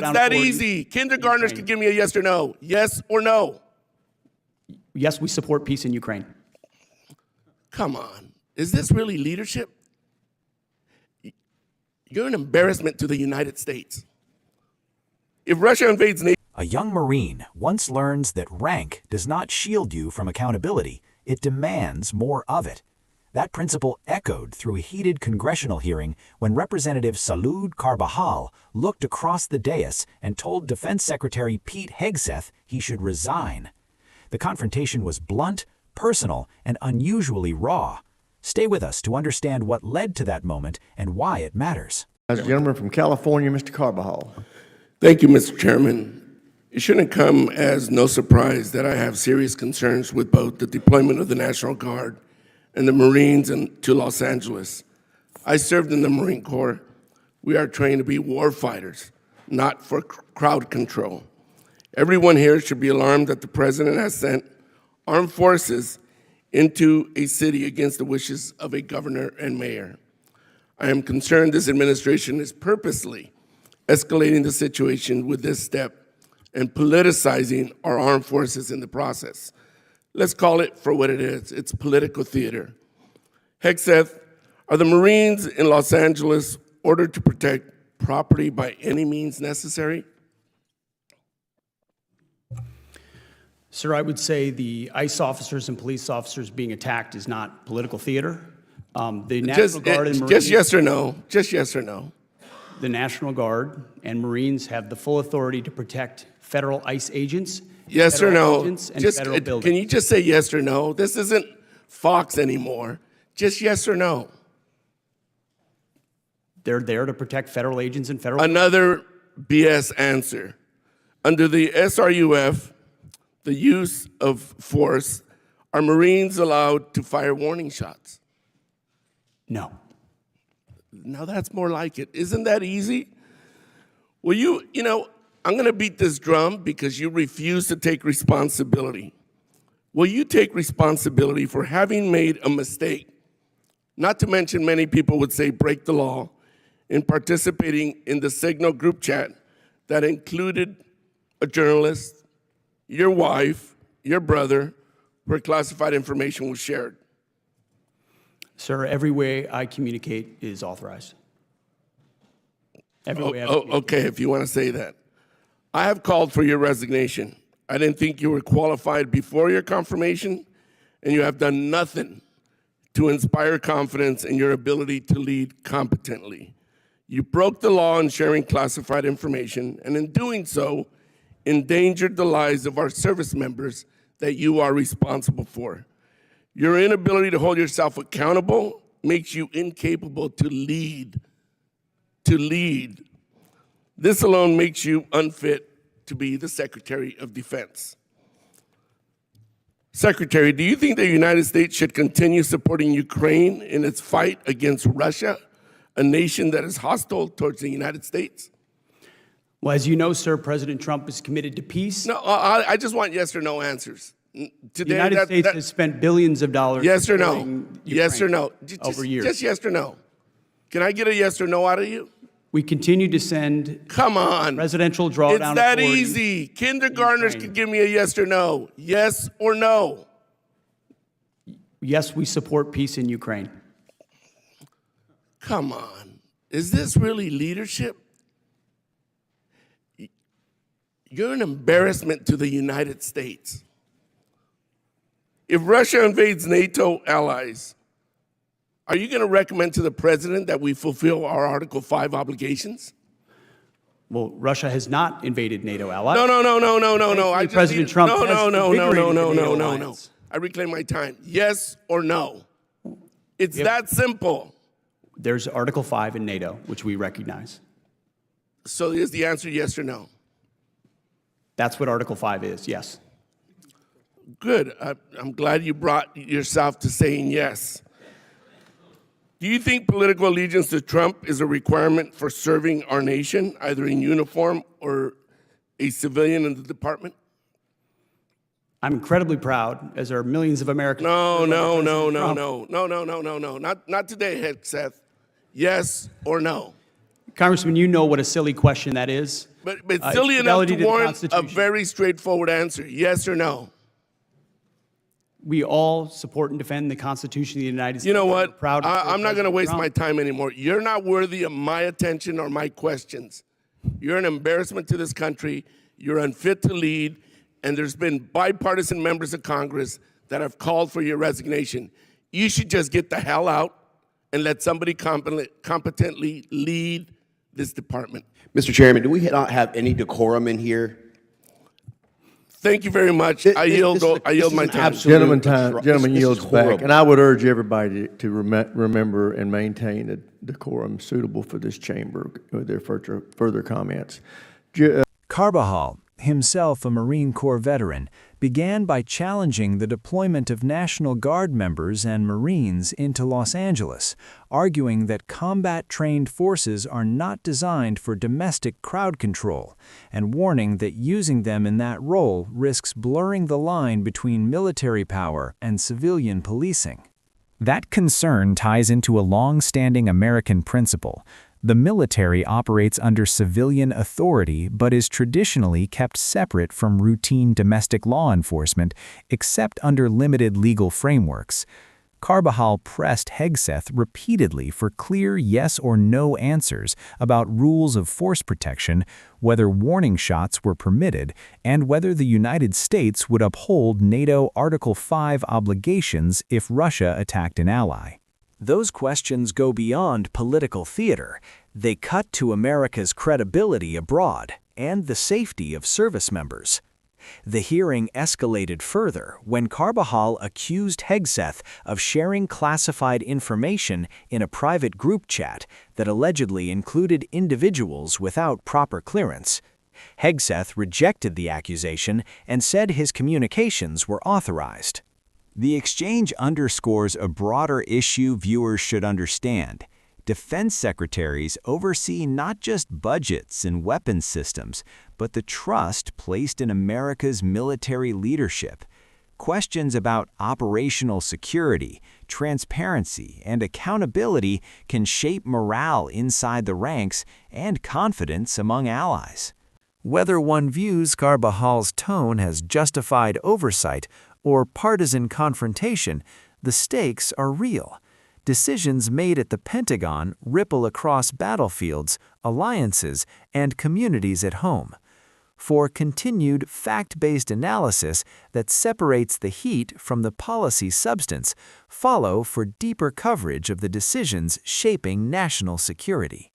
It's that easy. Kindergartners could give me a yes or no. Yes or no. Yes, we support peace in Ukraine. Come on. Is this really leadership? You're an embarrassment to the United States. If Russia invades NATO, a young Marine once learns that rank does not shield you from accountability, it demands more of it. That principle echoed through a heated congressional hearing when Representative Salud Carbajal looked across the dais and told Defense Secretary Pete Hegseth he should resign. The confrontation was blunt, personal, and unusually raw. Stay with us to understand what led to that moment and why it matters. As a gentleman from California, Mr. Carbajal. Thank you, Mr. Chairman. It shouldn't come as no surprise that I have serious concerns with both the deployment of the National Guard and the Marines to Los Angeles. I served in the Marine Corps. We are trained to be war fighters, not for crowd control. Everyone here should be alarmed that the President has sent armed forces into a city against the wishes of a governor and mayor. I am concerned this administration is purposely escalating the situation with this step and politicizing our armed forces in the process. Let's call it for what it is. It's political theater. Hegseth, are the Marines in Los Angeles ordered to protect property by any means necessary? Sir, I would say the ICE officers and police officers being attacked is not political theater. The National Guard and Marines, just yes or no. Just yes or no. The National Guard and Marines have the full authority to protect federal ICE agents. Yes or no? Can you just say yes or no? This isn't Fox anymore. Just yes or no. They're there to protect federal agents and federal. Another BS answer. Under the SRUF, the use of force, are Marines allowed to fire warning shots? No. Now that's more like it. Isn't that easy? Well, you know, I'm going to beat this drum because you refuse to take responsibility. Will you take responsibility for having made a mistake, not to mention many people would say break the law, in participating in the Signal group chat that included a journalist, your wife, your brother, where classified information was shared? Sir, every way I communicate is authorized. Every way okay, if you want to say that. I have called for your resignation. I didn't think you were qualified before your confirmation, and you have done nothing to inspire confidence in your ability to lead competently. You broke the law in sharing classified information, and in doing so, endangered the lives of our service members that you are responsible for. Your inability to hold yourself accountable makes you incapable to lead. This alone makes you unfit to be the Secretary of Defense. Secretary, do you think the United States should continue supporting Ukraine in its fight against Russia, a nation that is hostile towards the United States? Well, as you know, sir, President Trump is committed to peace. No, I just want yes or no answers. Today, the United States has spent billions of dollars. Yes or no? Yes or no? Over years. Just yes or no. Can I get a yes or no out of you? We continue to send. Come on. Presidential drawdown. It's that easy. Kindergartners could give me a yes or no. Yes or no. Yes, we support peace in Ukraine. Come on. Is this really leadership? You're an embarrassment to the United States. If Russia invades NATO allies, are you going to recommend to the president that we fulfill our Article 5 obligations? Well, Russia has not invaded NATO allies. No. President Trump has No. I reclaim my time. Yes or no? It's that simple. There's Article 5 in NATO, which we recognize. So is the answer yes or no? That's what Article 5 is, yes. Good. I'm glad you brought yourself to saying yes. Do you think political allegiance to Trump is a requirement for serving our nation, either in uniform or a civilian in the department? I'm incredibly proud, as are millions of Americans. No. Not today, Hegseth. Yes or no? Congressman, you know what a silly question that is. But silly enough fidelity to the warrant a Constitution. very straightforward answer, yes or no? We all support and defend the Constitution of the United States. You know We're what? proud to I'm not going to President waste Trump. my time anymore. You're not worthy of my attention or my questions. You're an embarrassment to this country. You're unfit to lead. And there's been bipartisan members of Congress that have called for your resignation. You should just get the hell out and let somebody competently lead this department. Mr. Chairman, do we not have any decorum in here? Thank you very much. I yield my time. Gentleman yields back. And I would urge everybody to remember and maintain a decorum suitable for this chamber with their further comments. Carbajal, himself a Marine Corps veteran, began by challenging the deployment of National Guard members and Marines into Los Angeles, arguing that combat-trained forces are not designed for domestic crowd control, and warning that using them in that role risks blurring the line between military power and civilian policing. That concern ties into a long-standing American principle. The military operates under civilian authority but is traditionally kept separate from routine domestic law enforcement, except under limited legal frameworks. Carbajal pressed Hegseth repeatedly for clear yes or no answers about rules of force protection, whether warning shots were permitted, and whether the United States would uphold NATO Article 5 obligations if Russia attacked an ally. Those questions go beyond political theater. They cut to America's credibility abroad and the safety of service members. The hearing escalated further when Carbajal accused Hegseth of sharing classified information in a private group chat that allegedly included individuals without proper clearance. Hegseth rejected the accusation and said his communications were authorized. The exchange underscores a broader issue viewers should understand. Defense secretaries oversee not just budgets and weapons systems, but the trust placed in America's military leadership. Questions about operational security, transparency, and accountability can shape morale inside the ranks and confidence among allies. Whether one views Carbajal's tone as justified oversight or partisan confrontation, the stakes are real. Decisions made at the Pentagon ripple across battlefields, alliances, and communities at home. For continued fact-based analysis that separates the heat from the policy substance, follow for deeper coverage of the decisions shaping national security.